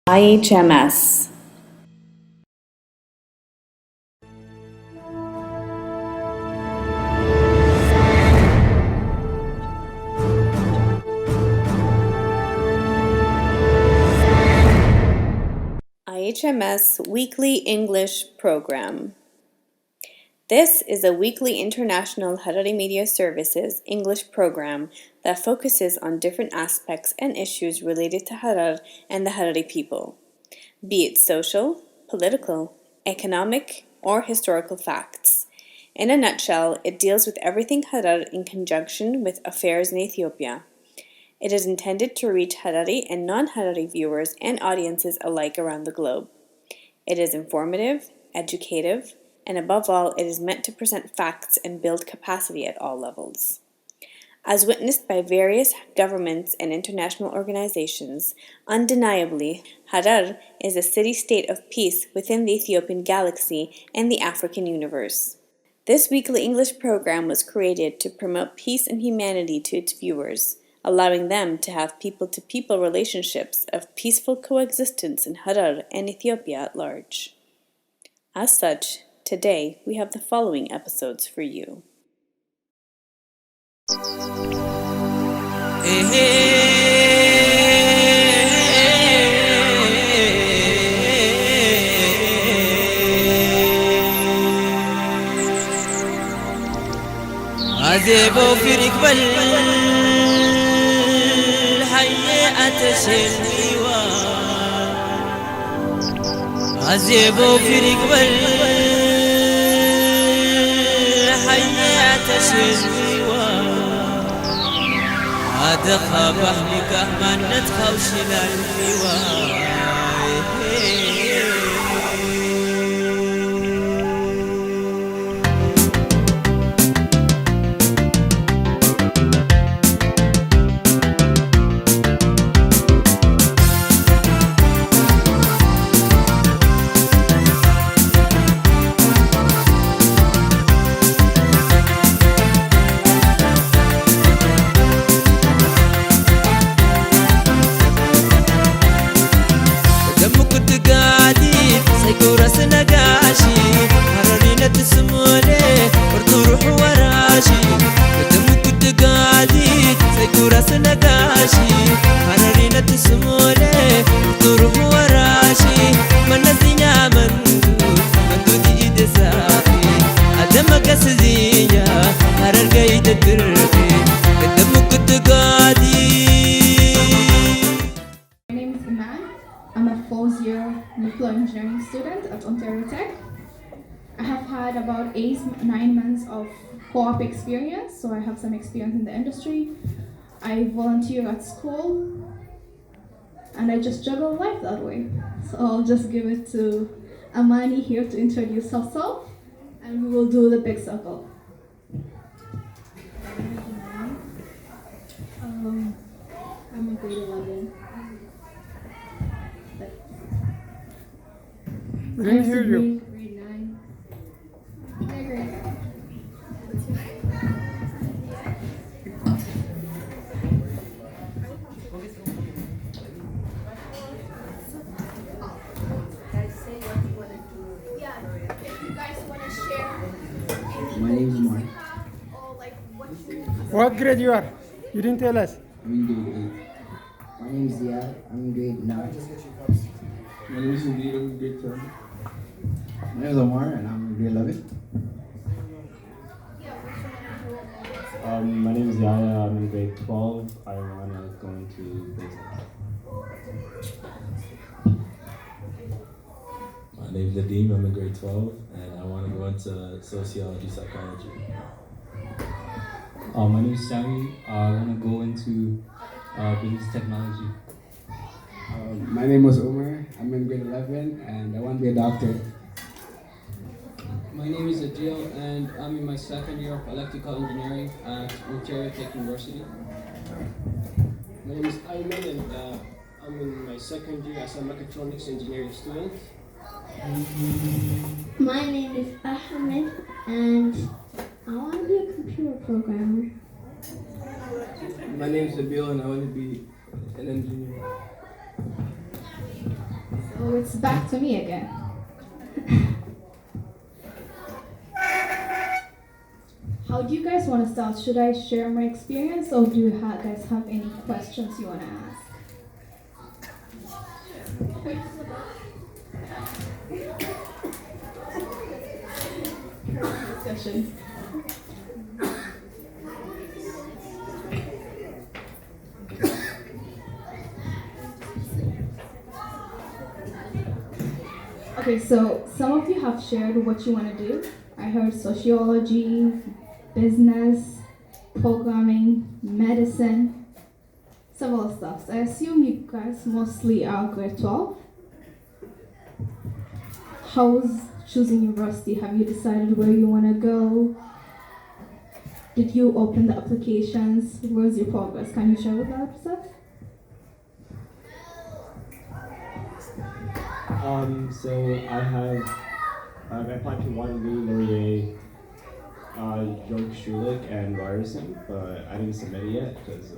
IHMS. IHMS Weekly English Program. This is a weekly International Harari Media Services English program that focuses on different aspects and issues related to Harar and the Harari people, be it social, political, economic, or historical facts. In a nutshell, it deals with everything Harar in conjunction with affairs in Ethiopia. It is intended to reach Harari and non-Harari viewers and audiences alike around the globe. It is informative, educative, and above all, it is meant to present facts and build capacity at all levels. As witnessed by various governments and international organizations, undeniably, Harar is a city-state of peace within the Ethiopian galaxy and the African universe. This weekly English program was created to promote peace and humanity to its viewers, allowing them to have people-to-people relationships of peaceful coexistence in Harar and Ethiopia at large. As such, today we have the following episodes for you. عذبوا في ركب الحياة سلوى عذبوا في ركب الحياة سلوى هذا خبح لك من نتخوش للفوى I'm a fourth-year nuclear engineering student at Ontario Tech. I have had about 9 months of co-op experience, so I have some experience in the industry. I volunteer at school, and I just juggle life that way. So I'll just give it to Amani here to introduce herself, and we will do the big circle. I'm a grade 11. We didn't hear you. Grade 9. Yeah, grade 9. My name is Mark. What grade you are? You didn't tell us. I'm in grade 8. My name is Ziad. I'm in grade 9. My name is Indeed. I'm in grade 10. My name is Omar and I'm in grade 11. My name is Yaya. I'm in grade 12. I want to go into business. My name is Nadeem. I'm in grade 12 and I want to go into sociology, psychology. My name is Sammy. I want to go into business technology. My name was Omar. I'm in grade 11 and I want to be a doctor. My name is Adil and I'm in my second year of electrical engineering at Ontario Tech University. My name is Ayman and I'm in my second year as a mechatronics engineering student. My name is Ahmed and I want to be a computer programmer. My name is Abil and I want to be an engineer. it's back to me again. How do you guys want to start? Should I share my experience, or do you guys have any questions you want to ask? Discussion. Okay, so some of you have shared what you want to do. I heard sociology, business, programming, medicine, several stuff. I assume you guys mostly are grade 12. How's choosing university? Have you decided where you want to go? Did you open the applications? Where's your progress? Can you share with that stuff? So I've applied to Waterloo, Laurier, York Schulich, and Ryerson, but I didn't submit it yet because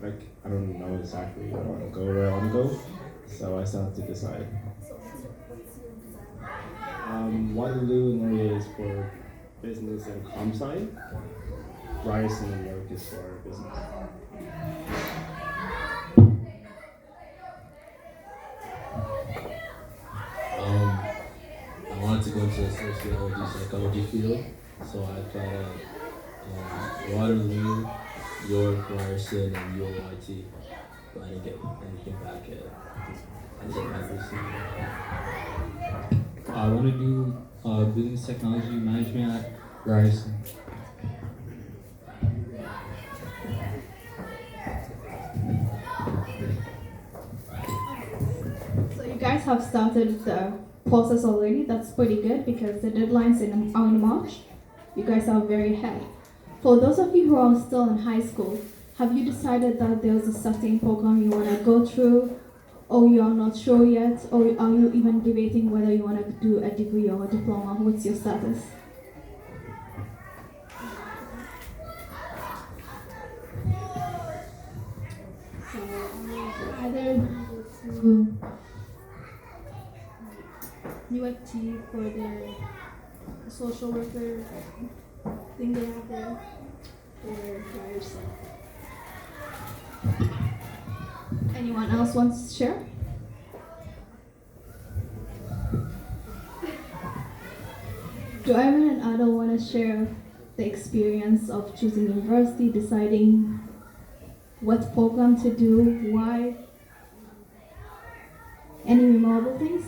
I don't know exactly where I want to go, so I still have to decide. Waterloo and Laurier is for business and comp sci. Ryerson and York is for business. I wanted to go into the sociology, psychology field, so I applied at Waterloo, York, Ryerson, and UOIT, but I didn't get anything back yet. I didn't get back recently. I want to do business technology management at Ryerson. So you guys have started the process already. That's pretty good because the deadline's are in March. You guys are very ahead. For those of you who are still in high school, have you decided that there's a certain program you want to go through, or you are not sure yet, or are you even debating whether you want to do a degree or a diploma? What's your status? Either to UFT for the social worker thing they have there, or Ryerson. Anyone else wants to share? Do everyone and adult want to share the experience of choosing university, deciding what program to do, why? Any memorable things?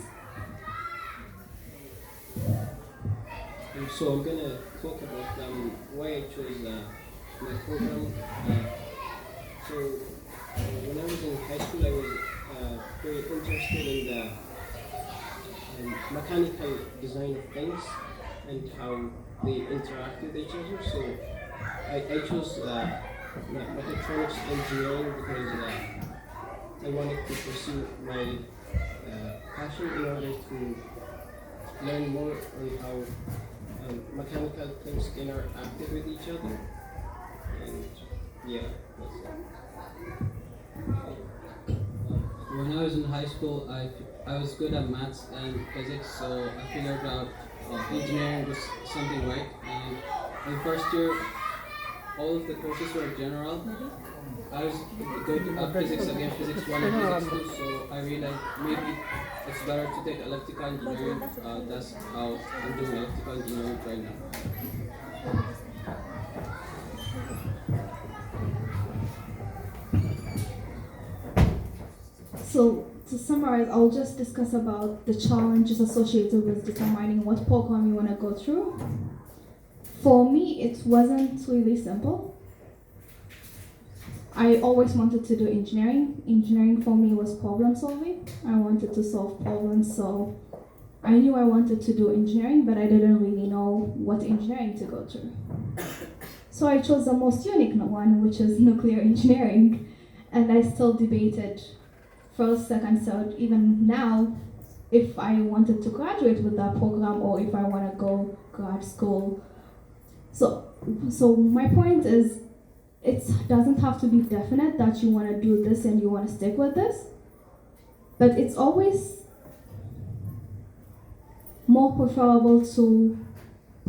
So I'm gonna talk about why I chose my program. So when I was in high school, I was very interested in the mechanical design of things and how they interact with each other. So I chose mechatronics engineering because I wanted to pursue my passion in order to learn more on how mechanical things interact with each other. And yeah, that's it. When I was in high school, I was good at maths and physics, so I figured out engineering was something right. And in first year, all of the courses were general. I was good at physics again, physics 1 and physics 2, so I realized maybe it's better to take electrical engineering. That's how I'm doing electrical engineering right now. So to summarize, I'll just discuss about the challenges associated with determining what program you want to go through. For me, it wasn't really simple. I always wanted to do engineering. Engineering for me was problem solving. I wanted to solve problems, so I knew I wanted to do engineering, but I didn't really know what engineering to go through. So I chose the most unique one, which is nuclear engineering, and I still debated first, second, third, even now, if I wanted to graduate with that program or if I want to go grad school. So my point is, it doesn't have to be definite that you want to do this and you want to stick with this, but it's always more preferable to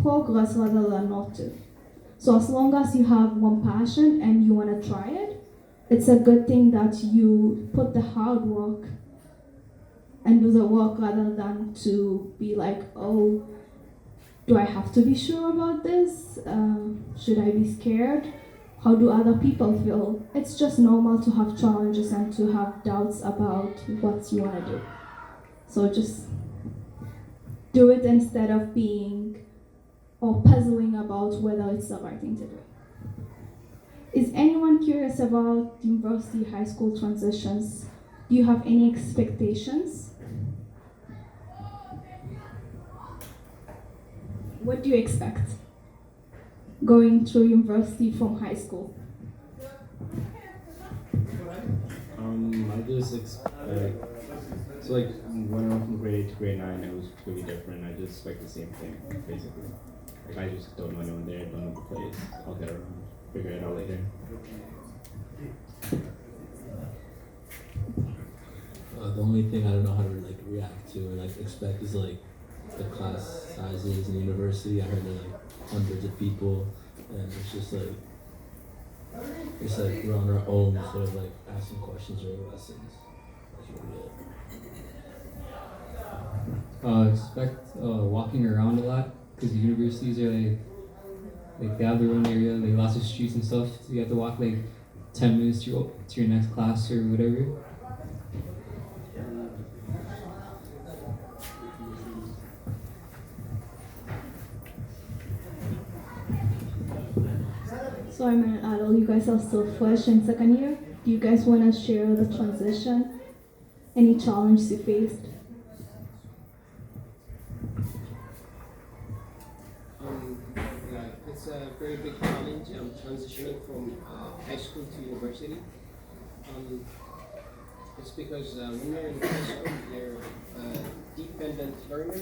progress rather than not to. So as long as you have one passion and you want to try it, it's a good thing that you put the hard work and do the work rather than to be like, oh, do I have to be sure about this? Should I be scared? How do other people feel? It's just normal to have challenges and to have doubts about what you want to do. So just do it instead of being or puzzling about whether it's the right thing to do. Is anyone curious about university high school transitions? Do you have any expectations? What do you expect going through university from high school? I just expect, so like when I went from grade 8 to grade 9, it was pretty different. I just expect the same thing, basically. Like I just don't know anyone there, don't know the place. I'll get around, figure it out later. The only thing I don't know how to like react to or like expect is like the class sizes in university. I heard they're like hundreds of people, and it's just like we're on our own instead of like asking questions during lessons. That's really it. Expect walking around a lot because universities are like they have their own area, like lots of streets and stuff. So you have to walk like 10 minutes to your next class or whatever. So I'm an adult, you guys are still fresh in second year. Do you guys want to share the transition? Any challenges you faced? It's a very big challenge transitioning from high school to university. It's because when you're in high school, you're a dependent learner,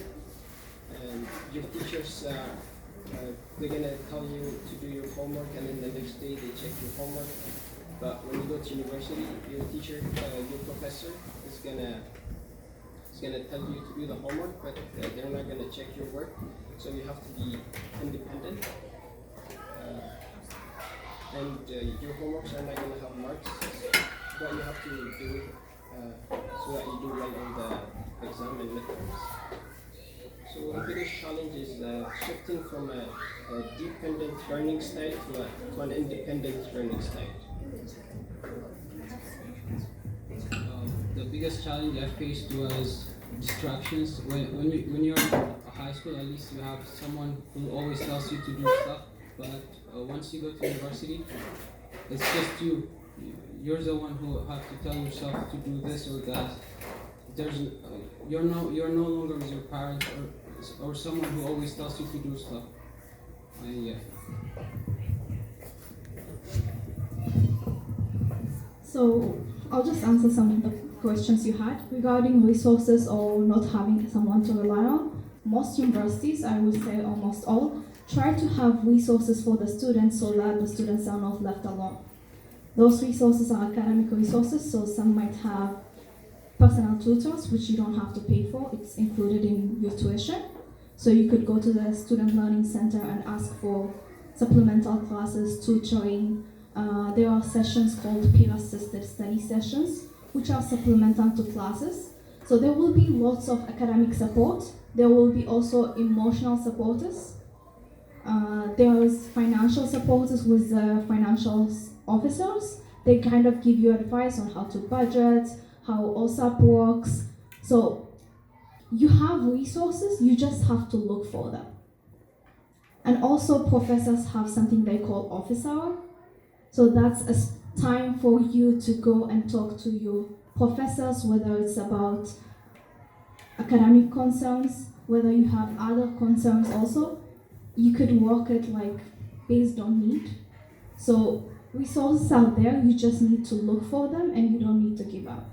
and your teachers they're gonna tell you to do your homework, and then the next day they check your homework. But when you go to university, your teacher, your professor is gonna tell you to do the homework, but they're not gonna check your work. So you have to be independent, and your homeworks are not gonna have marks. But you have to do it so that you do well on the exam and midterms. So the biggest challenge is shifting from a dependent learning style to an independent learning style. The biggest challenge I faced was distractions. When you're in high school, at least you have someone who always tells you to do stuff. But once you go to university, it's just you. You're the one who have to tell yourself to do this or that. You're no longer with your parents or someone who always tells you to do stuff. Yeah. So I'll just answer some of the questions you had regarding resources or not having someone to rely on. Most universities, I would say almost all, try to have resources for the students so that the students are not left alone. Those resources are academic resources, so some might have personal tutors, which you don't have to pay for. It's included in your tuition. So you could go to the Student Learning Center and ask for supplemental classes, tutoring. There are sessions called peer-assisted study sessions, which are supplemental to classes. So there will be lots of academic support. There will be also emotional supporters. There is financial supporters with the financial officers. They kind of give you advice on how to budget, how OSAP works. So you have resources, you just have to look for them. And also professors have something they call office hour. So that's a time for you to go and talk to your professors, whether it's about academic concerns, whether you have other concerns also. You could work it like based on need. So resources are there, you just need to look for them and you don't need to give up.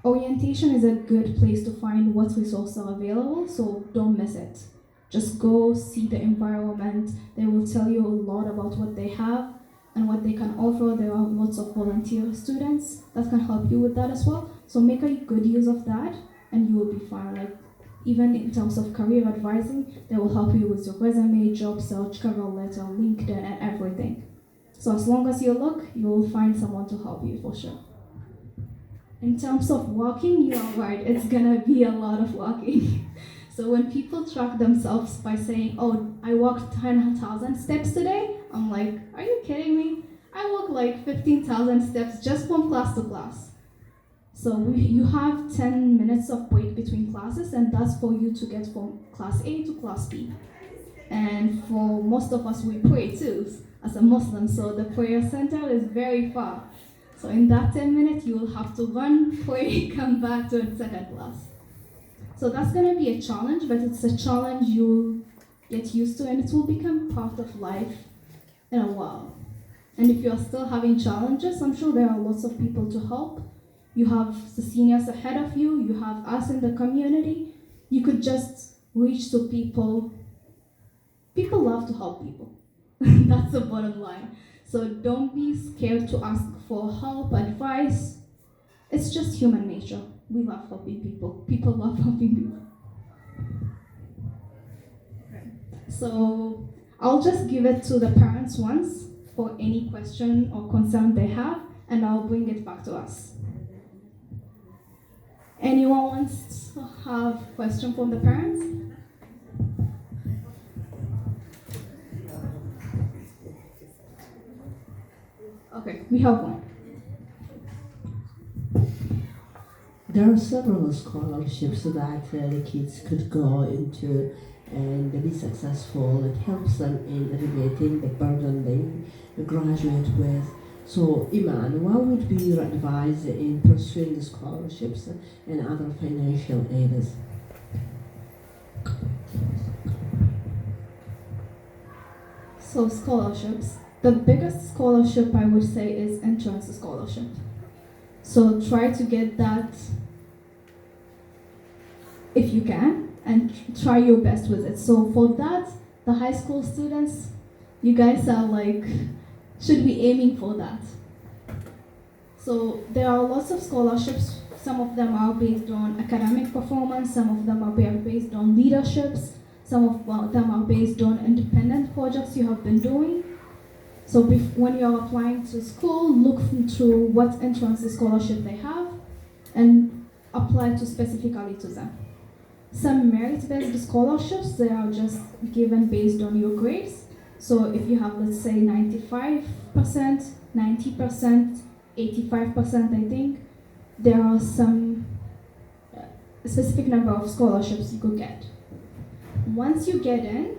Orientation is a good place to find what resources are available, so don't miss it. Just go see the environment. They will tell you a lot about what they have and what they can offer. There are lots of volunteer students that can help you with that as well. So make a good use of that and you will be fine. Like, Even in terms of career advising, they will help you with your resume, job search, cover letter, LinkedIn, and everything. So as long as you look, you will find someone to help you for sure. In terms of walking, you are right, it's gonna be a lot of walking. So when people track themselves by saying, oh, I walked 10,000 steps today, I'm like, are you kidding me? I walk like 15,000 steps just from class to class. So you have 10 minutes of break between classes, and that's for you to get from class A to class B. And for most of us, we pray too, as a Muslim, so the prayer center is very far. So in that 10 minutes, you will have to run, pray, come back to the second class. So that's gonna be a challenge, but it's a challenge you'll get used to, and it will become part of life in a while. And if you're still having challenges, I'm sure there are lots of people to help. You have the seniors ahead of you, you have us in the community. You could just reach to people. People love to help people. That's the bottom line. So don't be scared to ask for help, advice. It's just human nature. We love helping people. People love helping people. So I'll just give it to the parents once for any question or concern they have, and I'll bring it back to us. Anyone wants to have a question from the parents? Okay, we have one. There are several scholarships that the kids could go into and be successful. It helps them in alleviating the burden they graduate with. So, Iman, what would be your advice in pursuing the scholarships and other financial aids? So scholarships. The biggest scholarship I would say is entrance scholarship. So try to get that if you can, and try your best with it. So for that, the high school students, you guys are like, should be aiming for that. So there are lots of scholarships. Some of them are based on academic performance, some of them are based on leaderships, some of them are based on independent projects you have been doing. So when you're applying to school, look through what entrance scholarship they have and apply to specifically to them. Some merit-based scholarships, they are just given based on your grades. So if you have, let's say, 95%, 90%, 85%, I think, there are some specific number of scholarships you could get. Once you get in,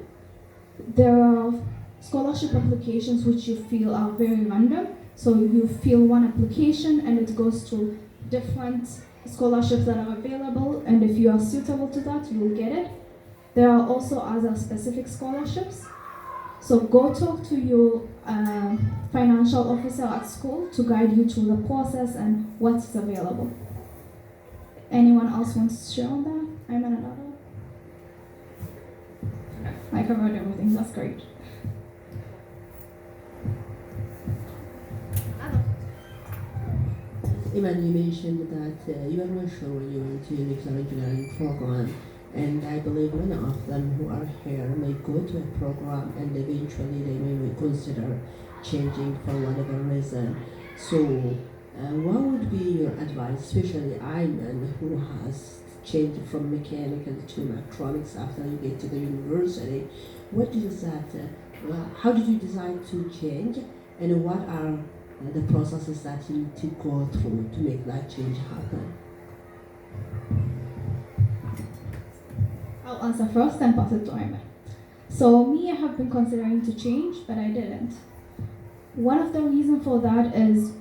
there are scholarship applications which you feel are very random. So you fill one application and it goes to different scholarships that are available, and if you are suitable to that, you will get it. There are also other specific scholarships. So go talk to your financial officer at school to guide you through the process and what's available. Anyone else wants to share on that? I'm another. I covered everything, that's great. Iman, you mentioned that you are not sure when you went to nuclear engineering program, and I believe many of them who are here may go to a program and eventually they may consider changing for whatever reason. So, what would be your advice, especially Iman, who has changed from mechanical to electronics after you get to the university? What is that? How did you decide to change, and what are the processes that you need to go through to make that change happen? I'll answer first and pass it to Ayman. So me, I have been considering to change, but I didn't. One of the reasons for that is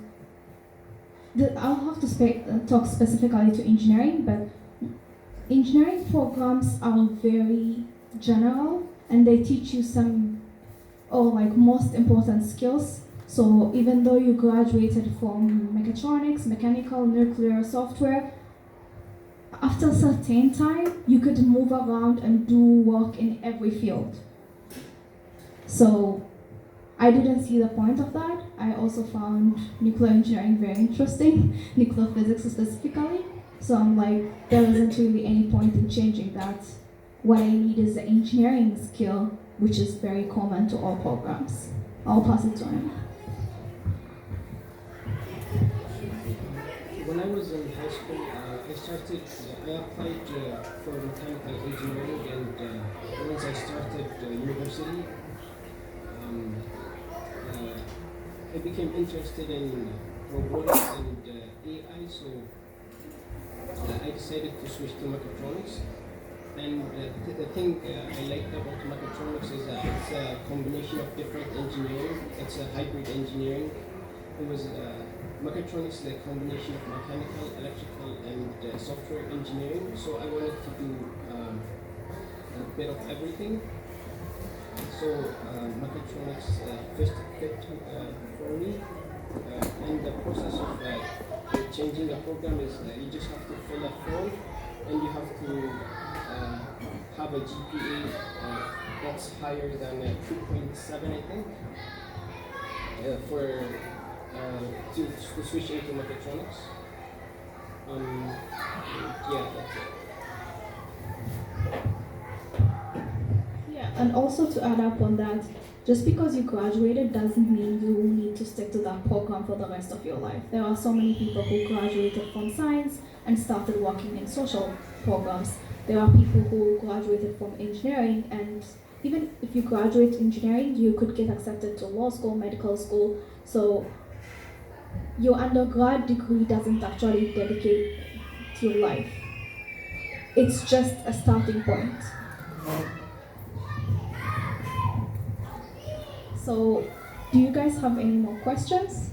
that I'll have to talk specifically to engineering, but engineering programs are very general and they teach you some, most important skills. So even though you graduated from mechatronics, mechanical, nuclear, software, after a certain time, you could move around and do work in every field. So I didn't see the point of that. I also found nuclear engineering very interesting, nuclear physics specifically. So I'm like, there isn't really any point in changing that. What I need is the engineering skill, which is very common to all programs. I'll pass it to him. When I was in high school, I applied for mechanical engineering, and once I started university, I became interested in robotics and AI, so I decided to switch to mechatronics. And the thing I liked about mechatronics is that it's a combination of different engineering. It's a hybrid engineering. It was mechatronics is a combination of mechanical, electrical, and software engineering. So I wanted to do a bit of everything. So mechatronics fit for me. And the process of changing a program is you just have to fill a form, and you have to have a GPA that's higher than 2.7, I think, for to switch into mechatronics. Yeah, that's it. Yeah, and also to add up on that, just because you graduated doesn't mean you need to stick to that program for the rest of your life. There are so many people who graduated from science and started working in social programs. There are people who graduated from engineering, and even if you graduate engineering, you could get accepted to law school, medical school. So your undergrad degree doesn't actually dedicate to your life. It's just a starting point. So, do you guys have any more questions?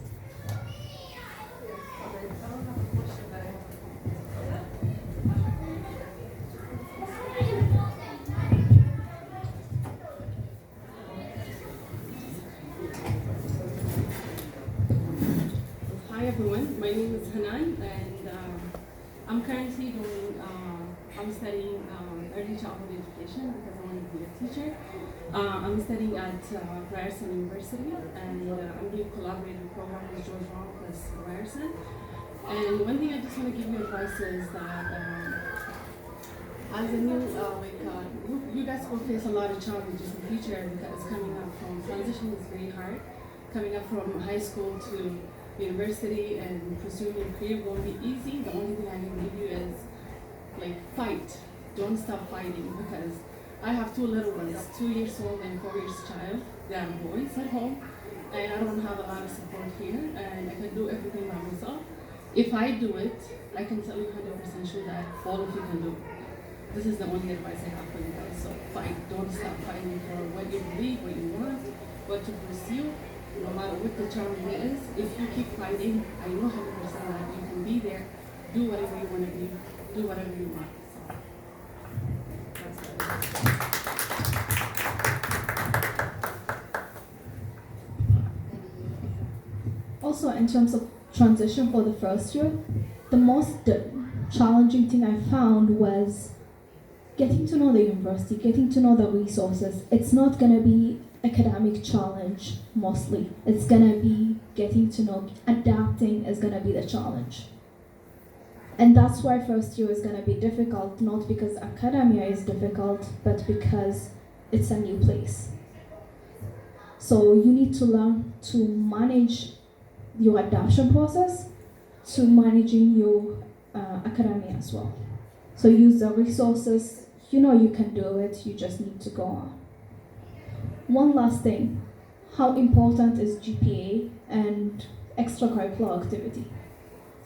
Hi everyone, my name is Hanan, and I'm currently I'm studying early childhood education because I want to be a teacher. I'm studying at Ryerson University, and I'm doing a collaborative program with George Wong plus Ryerson. And one thing I just want to give you advice is that as a new, you guys will face a lot of challenges in the future because coming up from transition is very hard. Coming up from high school to university and pursuing your career won't be easy. The only thing I can give you is fight. Don't stop fighting, because I have two little ones, 2 years old and 4 years child. They are boys at home, and I don't have a lot of support here, and I can do everything by myself. If I do it, I can tell you 100% sure that all of you can do it. This is the only advice I have for you guys. So fight. Don't stop fighting for what you believe, what you want, what to pursue. No matter what the challenge is, if you keep fighting, I know 100% that you can be there, do whatever you want to do whatever you want. So that's it. Also, in terms of transition for the first year, the most challenging thing I found was getting to know the university, getting to know the resources. It's not going to be academic challenge mostly. It's going to be getting to know, adapting is going to be the challenge. And that's why first year is going to be difficult, not because academia is difficult, but because it's a new place. So you need to learn to manage your adaptation process to managing your academia as well. So use the resources. You know you can do it, you just need to go on. One last thing, how important is GPA and extracurricular activity?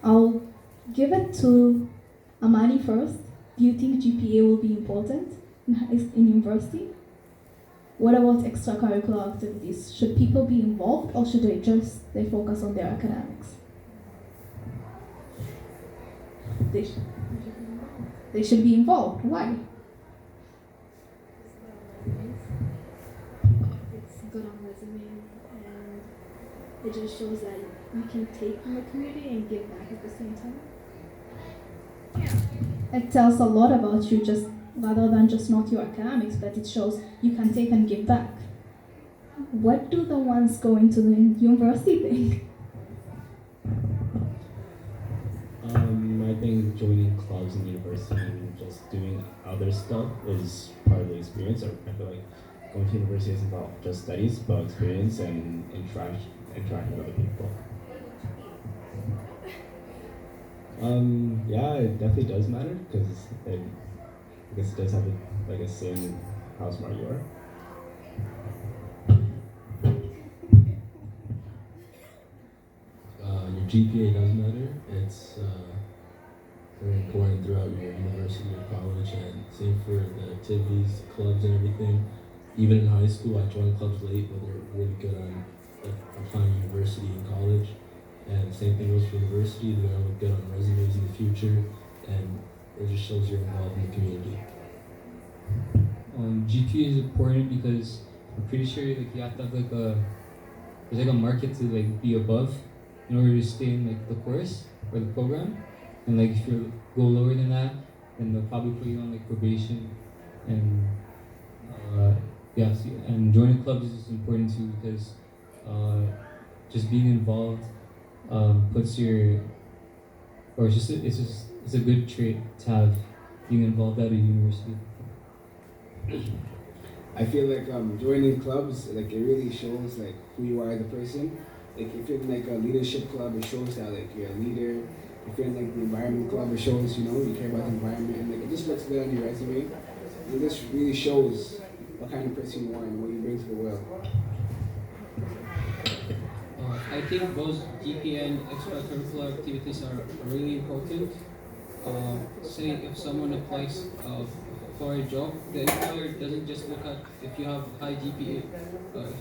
I'll give it to Amani first. Do you think GPA will be important in university? What about extracurricular activities? Should people be involved, or should they focus on their academics? They should be involved. Why? It's good on resume, and it just shows that you can take from the community and give back at the same time. It tells a lot about you, just rather than just not your academics, but it shows you can take and give back. What do the ones going to the university think? I think joining clubs in university and just doing other stuff is part of the experience. I feel like going to university isn't about just studies, but experience and interacting with other people. Yeah, it definitely does matter because I guess it does have a say in how smart you are. Your GPA does matter. It's very important throughout your university or college, and same for the activities, clubs, and everything. Even in high school, I joined clubs late, but they're really good on applying university and college. And same thing goes for university. They're gonna look good on resumes in the future, and it just shows you're involved in the community. GPA is important because I'm pretty sure like you have to have there's a market to be above in order to stay in the course or the program, and if you go lower than that, then they'll probably put you on probation, and and joining clubs is important too because just being involved puts your or it's a good trait to have being involved at a university. I feel like joining clubs, it really shows who you are as a person. If you're in a leadership club, it shows that you're a leader. If you're in the environment club, it shows you care about the environment, and it just looks good on your resume. And this really shows what kind of person you are and what you bring to the world. I think both GPA and extracurricular activities are really important. Say if someone applies for a job, the employer doesn't just look at if you have high GPA.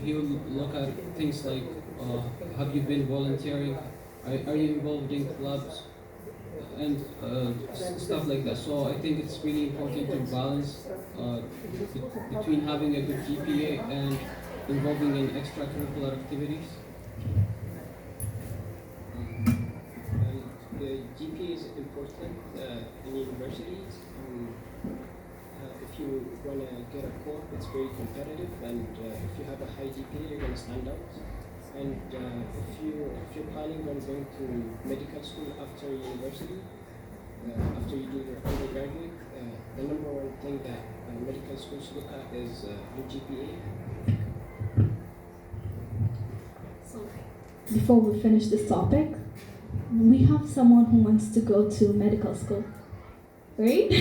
He will look at things like have you been volunteering, are you involved in clubs, and stuff like that. So I think it's really important to balance between having a good GPA and involving in extracurricular activities. The GPA is important in universities. If you want to get a core, it's very competitive, and if you have a high GPA, you're going to stand out. And if you're planning on going to medical school after university, after you do your undergraduate, the number one thing that medical schools look at is your GPA. So, before we finish this topic, we have someone who wants to go to medical school, right?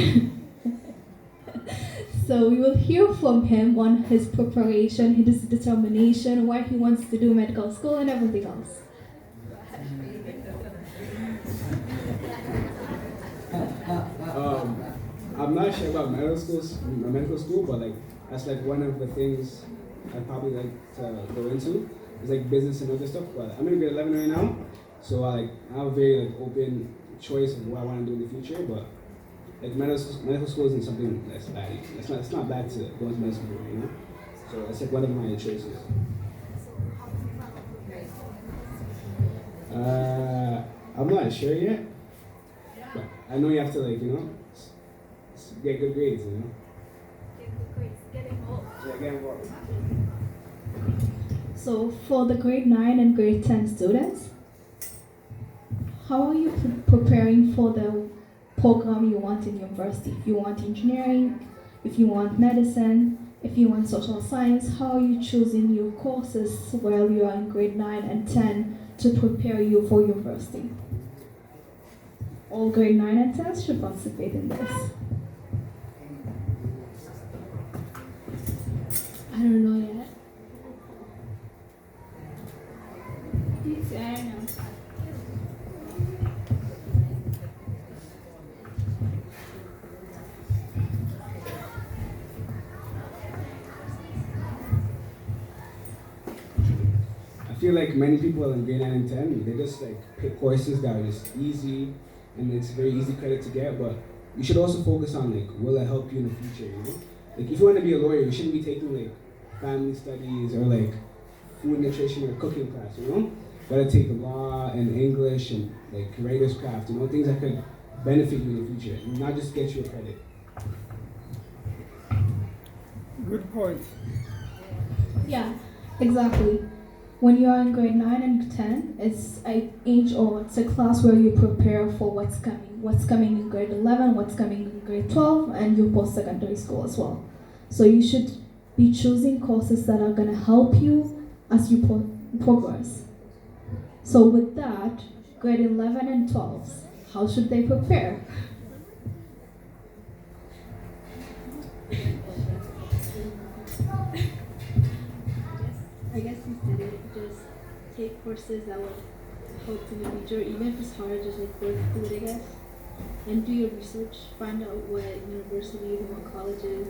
So we will hear from him on his preparation, his determination, why he wants to do medical school, and everything else. I'm not sure about medical school, but that's one of the things I'd probably like to go into. It's business and other stuff. But I'm in grade 11 right now, so I have a very open choice of what I want to do in the future. But medical school isn't something that's bad. It's not bad to go into medical school, So it's one of my choices. I'm not sure yet, but I know you have to get good grades, Get good grades, get involved. Yeah, get involved. So for the grade 9 and grade 10 students, how are you preparing for the program you want in university? If you want engineering, if you want medicine, if you want social science, how are you choosing your courses while you are in grade 9 and 10 to prepare you for university? All grade 9 and 10 should participate in this. I don't know yet. I don't know. I feel like many people in grade 9 and 10, they just pick courses that are just easy, and it's very easy credit to get, but you should also focus on will it help you in the future, if you want to be a lawyer, you shouldn't be taking family studies or food nutrition or cooking class, You gotta take law and English and writer's craft, things that could benefit you in the future, and not just get you a credit. Good point. Yeah, exactly. when you are in grade 9 and 10, it's a age or it's a class where you prepare for what's coming in grade 11, what's coming in grade 12, and your post-secondary school as well. So you should be choosing courses that are going to help you as you progress. So with that, grade 11 and 12s, how should they prepare? I guess instead of just take courses that will help in the future, even if it's hard, just like work through it, I guess. And do your research, find out what universities and what colleges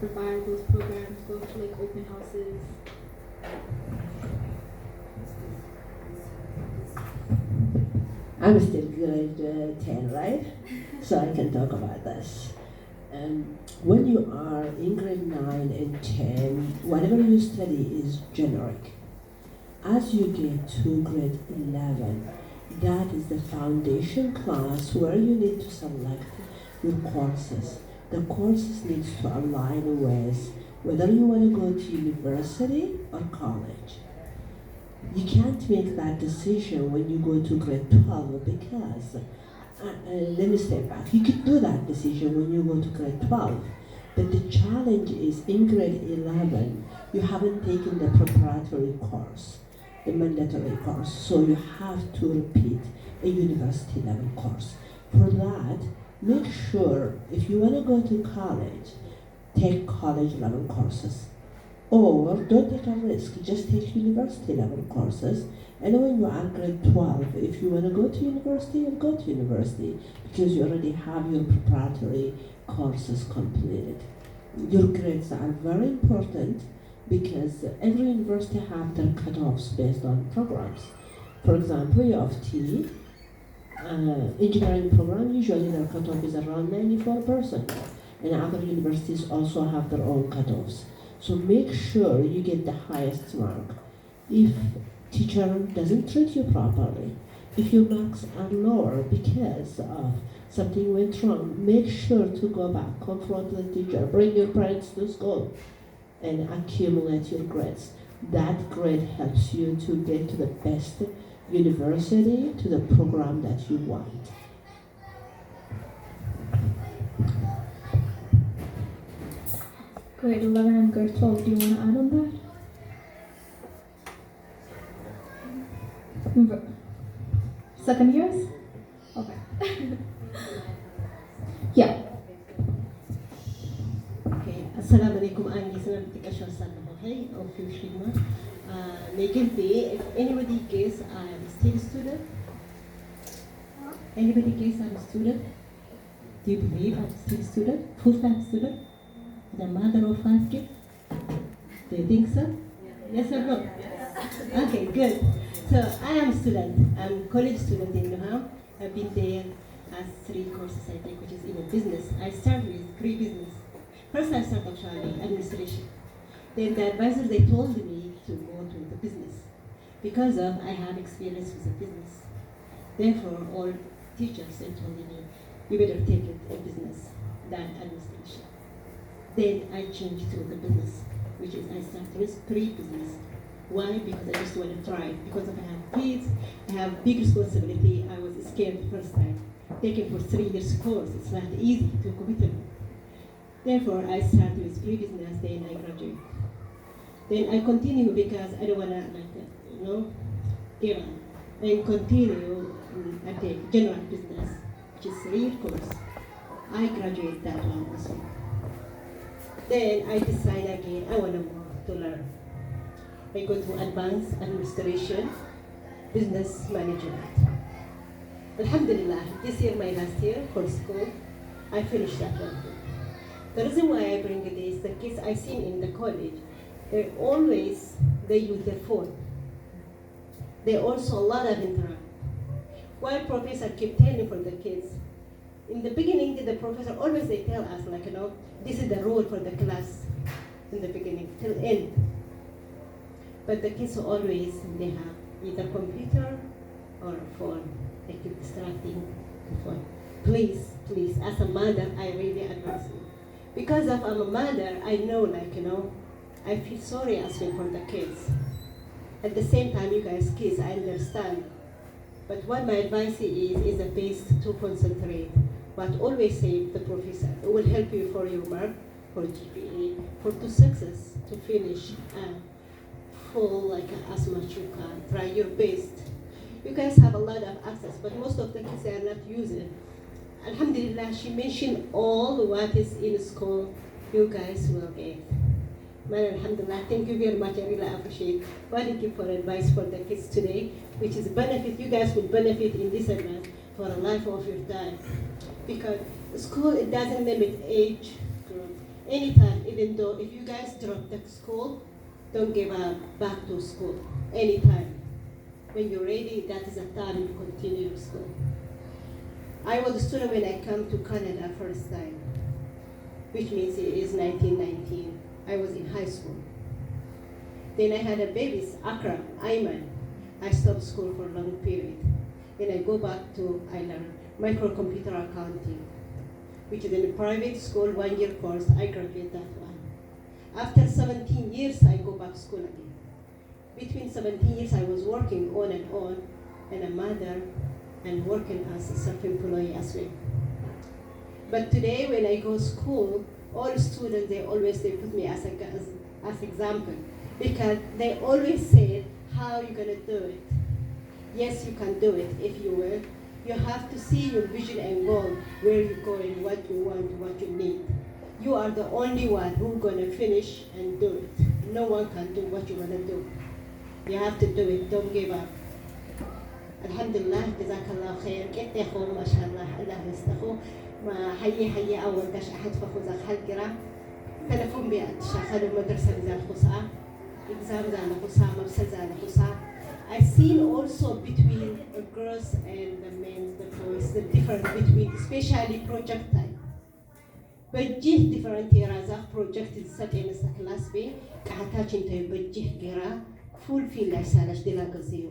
provide those programs, go to like open houses. I'm still grade 10, right? So I can talk about this. When you are in grade 9 and 10, whatever you study is generic. As you get to grade 11, that is the foundation class where you need to select your courses. The courses need to align with whether you want to go to university or college. You can't make that decision when you go to grade 12 because, let me step back, you could do that decision when you go to grade 12, but the challenge is in grade 11, you haven't taken the preparatory course, the mandatory course, so you have to repeat a university level course. For that, make sure if you want to go to college, take college level courses. Or don't take a risk, just take university level courses. And when you are grade 12, if you want to go to university, you'll go to university because you already have your preparatory courses completed. Your grades are very important because every university have their cutoffs based on programs. For example, U of T, engineering program, usually their cutoff is around 94%. And other universities also have their own cutoffs. So make sure you get the highest mark. If teacher doesn't treat you properly, if your marks are lower because of something went wrong, make sure to go back, confront the teacher, bring your parents to school, and accumulate your grades. That grade helps you to get to the best university, to the program that you want. Grade 11 and grade 12, do you want to add on that? Second years? Okay. Yeah. Okay. Assalamu alaikum. I'm Gisela Tikashwasan. Okay. Of Shima. If anybody guess I'm still a student? Anybody guess I'm a student? Do you believe I'm still a student? Full-time student? The mother of 5 kids? Do you think so? Yes or no? Yes. Okay, good. So I am a student. I'm a college student in Ihms. I've been there as 3 courses I take, which is even business. I start with pre-business. First I start actually administration. Then the advisor, they told me to go to the business because of I have experience with the business. Therefore, all teachers, they told me, you better take it in business than administration. Then I changed to the business, which is I started with pre-business. Why? Because I just want to try. Because if I have kids, I have big responsibility. I was scared the first time. Taking for 3 years course, it's not easy to commit it. Therefore, I started with pre-business, then I graduate. Then I continue because I don't want to, give up. And continue, I take general business, which is 3 year course. I graduate that one as well. Then I decide again, I want to learn. I go to advanced administration, business management. Alhamdulillah, this year, my last year for school, I finished that one. The reason why I bring it is the kids I seen in the college, they use their phone. They also a lot of interact. While professor keep telling for the kids, in the beginning, the professor always they tell us this is the rule for the class in the beginning till end. But the kids always they have either computer or a phone. They keep distracting the phone. Please, as a mother, I really advise you. Because I'm a mother, I know I feel sorry as well for the kids. At the same time, you guys kids, I understand. But what my advice is a best to concentrate. But always say the professor, it will help you for your mark, for GPA, for to success, to finish full like as much you can. Try your best. You guys have a lot of access, but most of the kids are not using it. Alhamdulillah, she mentioned all what is in school. You guys will get. Man, alhamdulillah, thank you very much. I really appreciate what you give for advice for the kids today, which is benefit. You guys will benefit in this advice for the life of your time. Because school, it doesn't limit age group. Anytime, even though if you guys drop the school, don't give up back to school. Anytime. When you're ready, that is a time to continue your school. I was a student when I came to Canada first time, which means it is 1919. I was in high school. Then I had a baby, Akram, Ayman. I stopped school for a long period. Then I go back to, I learned microcomputer accounting, which is in a private school, 1 year course. I graduated that one. After 17 years, I go back to school again. Between 17 years, I was working on, and a mother, and working as a self-employed as well. But today, when I go to school, all students, they put me as example, because they always say, how you gonna do it? Yes, you can do it if you will. You have to see your vision and goal, where you're going, what you want, what you need. You are the only one who's gonna finish and do it. No one can do what you wanna do. You have to do it, don't give up. Alhamdulillah, jazakallah khair. Ketteho, mashallah, Allah yastahu. ما حيي أول كاش أحد فخوز أخال كرام تلفون بيات شاخلوا مدرسة زال خصاء exam زال خصاء مبسل زال خصاء. I've seen also between the girls and the men, the boys, the difference between, especially project time. بجيه different يرازا project السبع مسك class B كحتاج انت بجيه كرا full feel لسالش دلا قزيو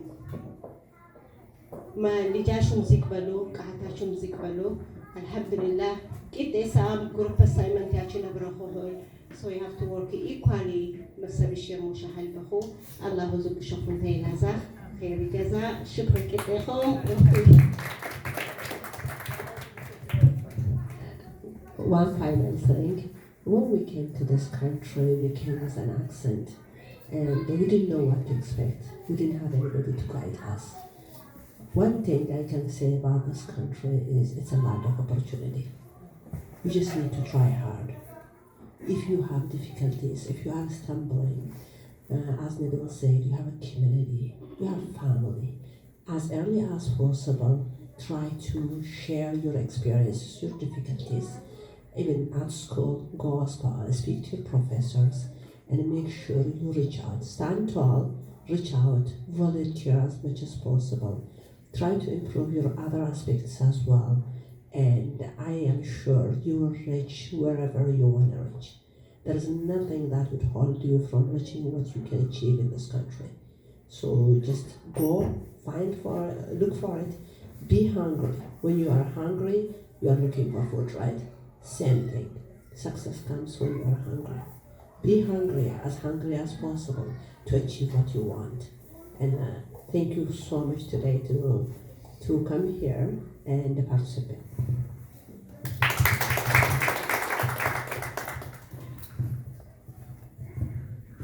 ما نجاشم زيقبلو كحتاجم زيقبلو. Alhamdulillah, it is a group assignment so you have to work equally. Allah One final thing, when we came to this country, we came with an accent, and we didn't know what to expect. We didn't have anybody to guide us. One thing I can say about this country is it's a land of opportunity. You just need to try hard. If you have difficulties, if you are stumbling, as Nabil said, you have a community, you have family. As early as possible, try to share your experiences, your difficulties. Even at school, go as far, speak to your professors, and make sure you reach out. Stand tall, reach out, volunteer as much as possible. Try to improve your other aspects as well, and I am sure you will reach wherever you want to reach. There is nothing that would hold you from reaching what you can achieve in this country. So just go, look for it, be hungry. When you are hungry, you are looking for food, right? Same thing. Success comes when you are hungry. Be hungry as possible to achieve what you want. And thank you so much today to come here and participate.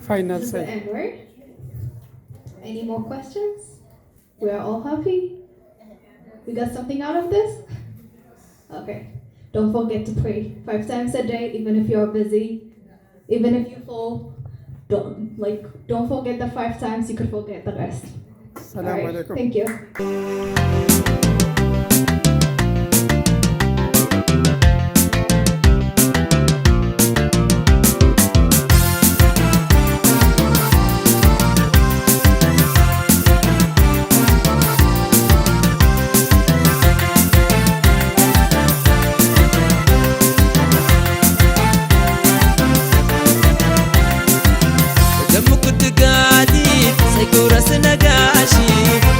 Final This is the say. end word. Any more questions? We are all happy? We got something out of this? Okay. Don't forget to pray 5 times a day, even if you're busy, even if you fall. Don't forget the 5 times, you could forget the rest. Assalamu alaikum. Thank you.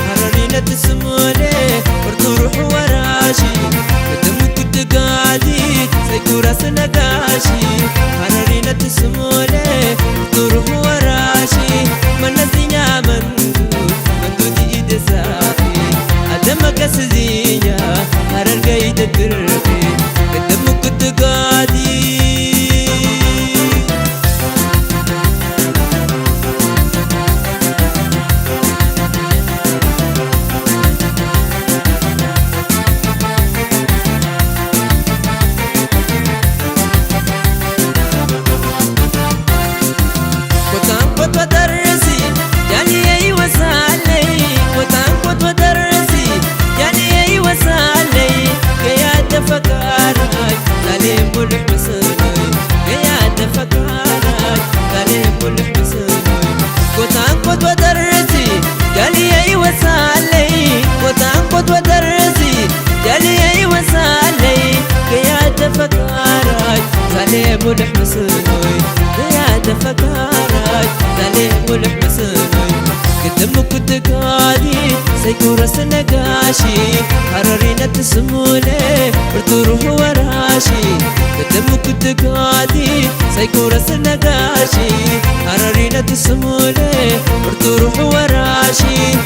Harari Youth, قربي قدامك كنت قاعدي كنت ودرسي يعني ايوه سالي كنت ودرسي يعني ايوه سالي قيادة فكارك تعليم ملح مسنوي قيادة فكارك تعليم ملح مسنوي كنت ودرسي يعني ايوه سالي كنت ودرسي يعني ايوه سالي قيادة فكارك تعليم ملح مسنوي قيادة فكارك تعليم ملح مسنوي قدامك كنت قاعدي سيكون راس نقاشي حراري نتسموني برتروح وراشي قدامك كنت قاعدي سيكون راس نقاشي حراري نتسموني برتروح وراشي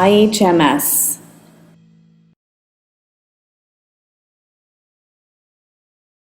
IHMS.